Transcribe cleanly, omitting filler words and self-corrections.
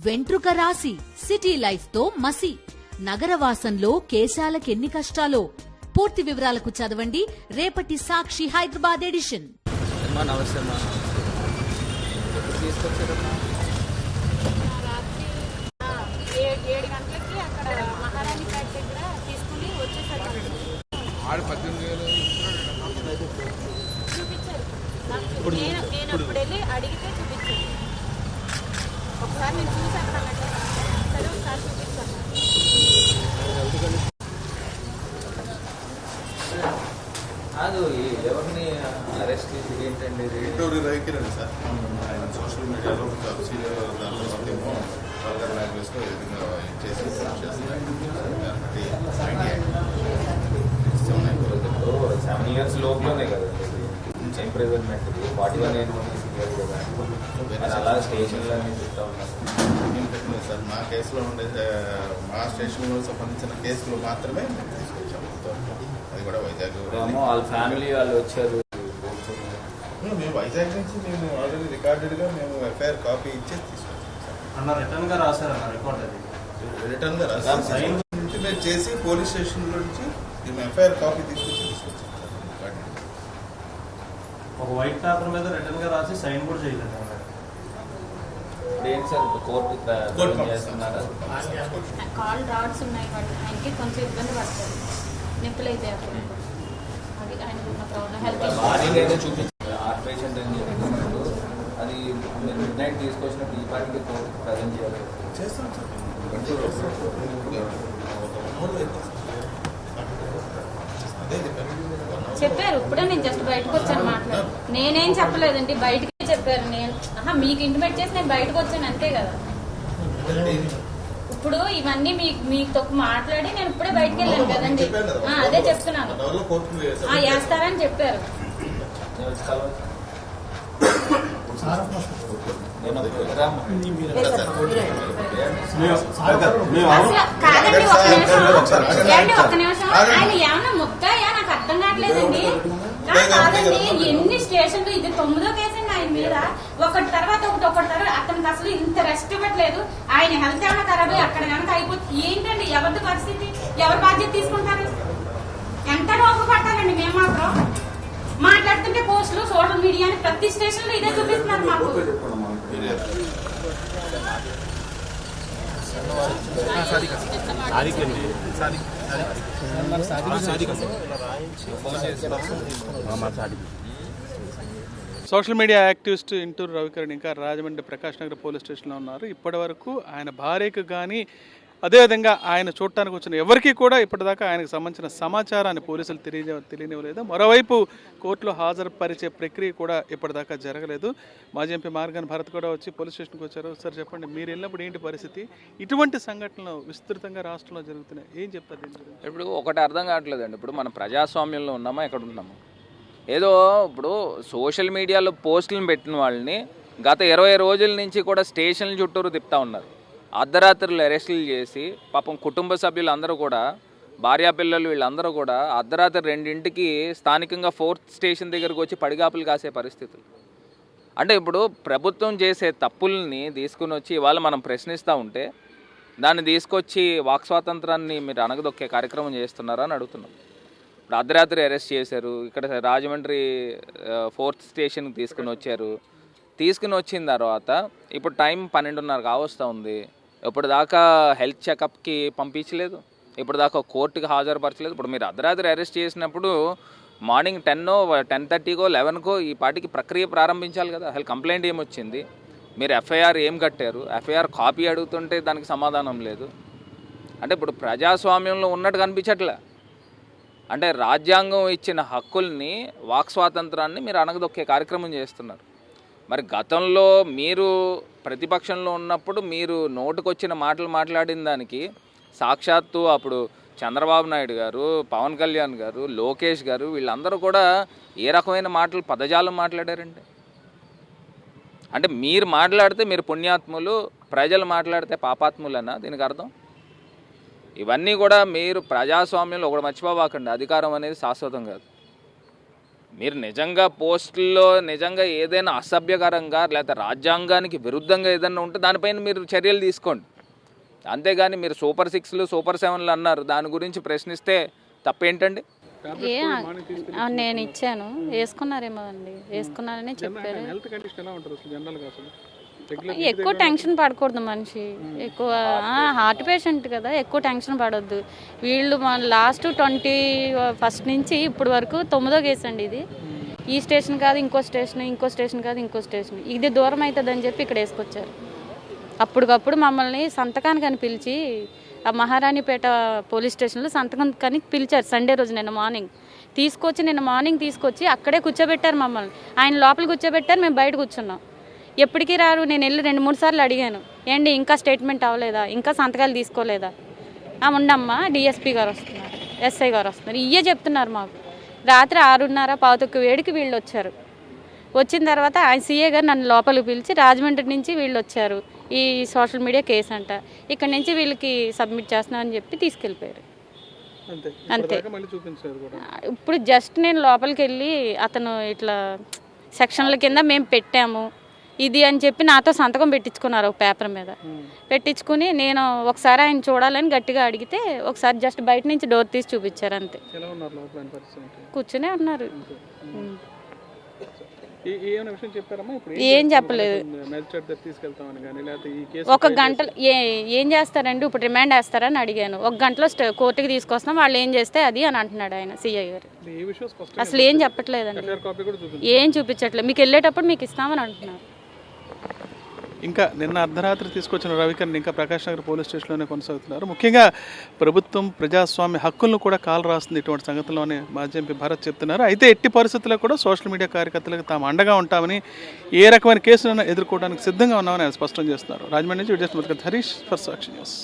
వెంట్రుక రాసి city life తో మసి నగరవాసంలో కేశాలకెన్ని కష్టాలో. పూర్తి వివరాలకు చదవండి రేపటి సాక్షి హైదరాబాద్ ఎడిషన్. అడిగితే చూపించాను ఒకసారి నేను చూసాను సరే ఒకసారి చూపిస్తాను. కాదు ఎవరిని అరెస్ట్ చేసి ఏంటండి రవికిరణ్ సార్ ఆయన సోషల్ మీడియాలో దాంట్లో వల్గర్ లాంగ్వేజ్లో ఏ విధంగా చేసి ఇప్పుడు 7 years లోపలనే కదా ఇంప్రిజన్మెంట్ 41 కదా అలా స్టేషన్లన్నీ చెప్తా ఉన్నారు సార్. మా కేసులో ఉండే మా స్టేషన్లో సంబంధించిన కేసులు మాత్రమే తీసుకొచ్చాము. అది కూడా వైజాగ్ వాళ్ళ ఫ్యామిలీ వాళ్ళు వచ్చారు. మేము వైజాగ్ నుంచి మేము ఆల్రెడీ రికార్డెడ్గా మేము ఎఫ్ఐఆర్ కాపీ ఇచ్చేసి తీసుకొచ్చాము అన్న. రిటర్న్ గా రాశారన్న రికార్డ్ అది రిటర్న్ గా రాసి నుంచి మేము చేసి పోలీస్ స్టేషన్ నుంచి మేము ఎఫ్ఐఆర్ కాపీ తీసుకొచ్చాము. ఒక వైట్ పేపర్ మీద రిటర్న్ గా రాసి సైన్ కూడా చేయలేదు. ఏంటి సార్ కోర్టు చేస్తున్నారా? కాల్ డాట్స్ ఉన్నాయి ఆయనకి కొంచెం ఇబ్బంది పడుతుంది, నొప్పులు అయితే అప్పుడు అది ఆయన ఉన్న ప్రాబ్లం హెల్త్ మార్నింగ్ అయితే చూపించారు హార్ట్ పేషెంట్ అని చెప్పినప్పుడు అది మిడ్ నైట్ తీసుకొచ్చినప్పుడు ఈ పార్టీకి కోర్టు ప్రజెంట్ చేయాలి. చేస్తాం సార్. చెప్పారు. ఇప్పుడే నేను జస్ట్ బయటకు వచ్చాను మాట్లాడు. నేనేం చెప్పలేదండి, బయటకే చెప్పారు. నేను మీకు ఇంటిమేట్ చేసి నేను బయటకు వచ్చాను అంతే కదా. ఇప్పుడు ఇవన్నీ మీతో మాట్లాడి నేను ఇప్పుడే బయటకు వెళ్ళాను కదండి. అదే చెప్తున్నాను, వేస్తారని చెప్పారు. కాదండి ఒక్క నిమిషం ఆయన ఏమన్నా ముక్కాయా నాకు అర్థం కావట్లేదండి. కాదండి ఎన్ని స్టేషన్లు ఇది 9వ కేసండి ఆయన మీద. ఒకటి తర్వాత ఒకటి తర్వాత అతనికి అసలు ఇంత రెస్ట్ ఇవ్వట్లేదు. ఆయన హెల్త్ ఏమైనా ఖరాబ్ అక్కడ కనుక అయిపోతుంది ఏంటండి? ఎవరిది పరిస్థితి, ఎవరి బాధ్యత తీసుకుంటారు? ఎంత రోగు పట్టాలండి. మేము మాత్రం మాట్లాడుతుంటే పోస్టులు సోషల్ మీడియా ప్రతి స్టేషన్ లో ఇదే చూపిస్తున్నారు మాకు. Social media activist Intur Ravikiran ఇంకా రాజమండ్రి ప్రకాష్ నగర్ పోలీస్ స్టేషన్లో ఉన్నారు. ఇప్పటి వరకు ఆయన భార్యకు కానీ అదేవిధంగా ఆయన చూడటానికి వచ్చిన ఎవరికి కూడా ఇప్పటిదాకా ఆయనకు సంబంధించిన సమాచారాన్ని పోలీసులు తెలియనివ్వలేదు. మరోవైపు కోర్టులో హాజరుపరిచే ప్రక్రియ కూడా ఇప్పటిదాకా జరగలేదు. మాజీ ఎంపీ మార్గాన్ భరత్ కూడా వచ్చి పోలీస్ స్టేషన్కి వచ్చారు. సార్ చెప్పండి, మీరు వెళ్ళినప్పుడు ఏంటి పరిస్థితి? ఇటువంటి సంఘటనలు విస్తృతంగా రాష్ట్రంలో జరుగుతున్నాయి, ఏం చెప్తారు? ఇప్పుడు ఒకటి అర్థం కావట్లేదండి. ఇప్పుడు మనం ప్రజాస్వామ్యంలో ఉన్నామా ఎక్కడ ఉన్నాము? ఏదో ఇప్పుడు సోషల్ మీడియాలో పోస్టులను పెట్టిన వాళ్ళని గత 20 రోజుల నుంచి కూడా స్టేషన్ల చుట్టూరు తిప్పుతూ ఉన్నారు. అర్ధరాత్రులు అరెస్టులు చేసి పాపం కుటుంబ సభ్యులు అందరూ కూడా, భార్యాపిల్లలు వీళ్ళందరూ కూడా అర్ధరాత్రి 2ంటికి స్థానికంగా 4th స్టేషన్ దగ్గరకు వచ్చి పడిగాపులు కాసే పరిస్థితులు. అంటే ఇప్పుడు ప్రభుత్వం చేసే తప్పుల్ని తీసుకుని వచ్చి ఇవాళ మనం ప్రశ్నిస్తూ ఉంటే దాన్ని తీసుకొచ్చి వాక్ స్వాతంత్రాన్ని మీరు అణగదొక్కే కార్యక్రమం చేస్తున్నారా అని అడుగుతున్నాం. ఇప్పుడు అర్ధరాత్రి అరెస్ట్ చేశారు. ఇక్కడ రాజమండ్రి 4th స్టేషన్కి తీసుకుని వచ్చారు. తీసుకుని వచ్చిన తర్వాత ఇప్పుడు టైం 12:30 కావస్తూ ఉంది. ఇప్పుడు దాకా హెల్త్ చెకప్కి పంపించలేదు, ఇప్పుడు దాకా కోర్టుకి హాజరుపరచలేదు. ఇప్పుడు మీరు అర్ధరాత్రి అరెస్ట్ చేసినప్పుడు మార్నింగ్ 10, 10:30, 11 ఈ పాటికి ప్రక్రియ ప్రారంభించాలి కదా. అసలు కంప్లైంట్ ఏమొచ్చింది, మీరు ఎఫ్ఐఆర్ ఏం కట్టారు, ఎఫ్ఐఆర్ కాపీ అడుగుతుంటే దానికి సమాధానం లేదు. అంటే ఇప్పుడు ప్రజాస్వామ్యంలో ఉన్నట్టు కనిపించట్లే. అంటే రాజ్యాంగం ఇచ్చిన హక్కుల్ని, వాక్ స్వాతంత్రాన్ని మీరు అణగదొక్కే కార్యక్రమం చేస్తున్నారు. మరి గతంలో మీరు ప్రతిపక్షంలో ఉన్నప్పుడు మీరు నోటుకొచ్చిన మాటలు మాట్లాడిన దానికి సాక్షాత్తు అప్పుడు చంద్రబాబు నాయుడు గారు, పవన్ కళ్యాణ్ గారు, లోకేష్ గారు వీళ్ళందరూ కూడా ఏ రకమైన మాటలు, పదజాలం మాట్లాడారండి? అంటే మీరు మాట్లాడితే మీరు పుణ్యాత్ములు, ప్రజలు మాట్లాడితే పాపాత్ములన్నా దీనికి అర్థం? ఇవన్నీ కూడా మీరు ప్రజాస్వామ్యంలో ఒకటి మర్చిపోవాకండి, అధికారం అనేది శాశ్వతం కాదు. మీరు నిజంగా పోస్టుల్లో నిజంగా ఏదైనా అసభ్యకరంగా లేకపోతే రాజ్యాంగానికి విరుద్ధంగా ఏదైనా ఉంటే దానిపైన మీరు చర్యలు తీసుకోండి. అంతేగాని మీరు సూపర్ 6లు సూపర్ 7లు అన్నారు, దాని గురించి ప్రశ్నిస్తే తప్పేంటండి? నేను ఇచ్చాను, వేసుకున్నారేమో అండి, వేసుకున్నారని చెప్పారు. హెల్త్ కండిషన్ ఎలా ఉంటుంది అసలు జనరల్గా? అసలు ఎక్కువ టెన్షన్ పడకూడదు మనిషి, ఎక్కువ హార్ట్ పేషెంట్ కదా, ఎక్కువ టెన్షన్ పడొద్దు. వీళ్ళు మన లాస్ట్ 21 నుంచి ఇప్పుడు వరకు 9వ కేసు అండి ఇది. ఈ స్టేషన్ కాదు ఇంకో స్టేషన్, ఇంకో స్టేషన్ కాదు ఇంకో స్టేషన్, ఇది దూరం అవుతుందని చెప్పి ఇక్కడ వేసుకొచ్చారు. అప్పటికప్పుడు మమ్మల్ని సంతకానికి పిలిచి ఆ మహారాణిపేట పోలీస్ స్టేషన్లో సంతకం కానీ పిలిచారు. సండే రోజు నిన్న మార్నింగ్ తీసుకొచ్చి అక్కడే కూర్చోబెట్టారు మమ్మల్ని. ఆయన లోపల కూర్చోబెట్టారు, మేము బయట కూర్చున్నాం. ఎప్పటికీ రారు. నేను వెళ్ళి 2-3 సార్లు అడిగాను, ఏంటి ఇంకా స్టేట్మెంట్ అవ్వలేదా, ఇంకా సంతకాలు తీసుకోలేదా? ఉండమ్మా డిఎస్పీ గారు వస్తున్నారు, ఎస్ఐ గారు వస్తున్నారు, ఇవే చెప్తున్నారు మాకు. రాత్రి 6:30 వీళ్ళు వచ్చారు. వచ్చిన తర్వాత ఆయన సీఏ గారు నన్ను లోపలికి పిలిచి రాజమండ్రి నుంచి వీళ్ళు వచ్చారు, ఈ సోషల్ మీడియా కేసు అంట, ఇక్కడ నుంచి వీళ్ళకి సబ్మిట్ చేస్తున్నామని చెప్పి తీసుకెళ్ళిపోయారు. అంతే. ఇప్పుడు జస్ట్ నేను లోపలికి వెళ్ళి అతను ఇట్లా సెక్షన్ల కింద మేము పెట్టాము ఇది అని చెప్పి నాతో సంతకం పెట్టించుకున్నారు ఒక పేపర్ మీద. పెట్టించుకుని నేను ఒకసారి ఆయన చూడాలని గట్టిగా అడిగితే ఒకసారి జస్ట్ బయట నుంచి డోర్ తీసి చూపించారు అంతే. కూర్చునే ఉన్నారు. ఏం చెప్పలేదు. ఒక గంట ఏం చేస్తారండి ఇప్పుడు, రిమాండ్ వేస్తారని అడిగాను. 1 గంటలో కోర్టుకి తీసుకొస్తాం, వాళ్ళు ఏం చేస్తే అది అని అంటున్నాడు ఆయన సీఐ గారు. అసలు ఏం చెప్పట్లేదండి, ఏం చూపించట్లేదు. మీకు వెళ్ళేటప్పుడు మీకు ఇస్తామని అంటున్నారు. ఇంకా నిన్న అర్ధరాత్రి తీసుకొచ్చిన రవికిరణ్ ఇంకా ప్రకాష్ నగర్ పోలీస్ స్టేషన్లోనే కొనసాగుతున్నారు. ముఖ్యంగా ప్రభుత్వం ప్రజాస్వామ్య హక్కులను కూడా కాలు రాస్తుంది ఇటువంటి సంగతుల్లోనే మాజీ ఎంపీ భరత్ చెప్తున్నారు. అయితే ఎట్టి పరిస్థితుల్లో కూడా సోషల్ మీడియా కార్యకర్తలకు తాము అండగా ఉంటామని, ఏ రకమైన కేసులను ఎదుర్కోవడానికి సిద్ధంగా ఉన్నామని ఆయన స్పష్టం చేస్తున్నారు. రాజమండ్రి నుంచి Vijay Harish for Sakshi news.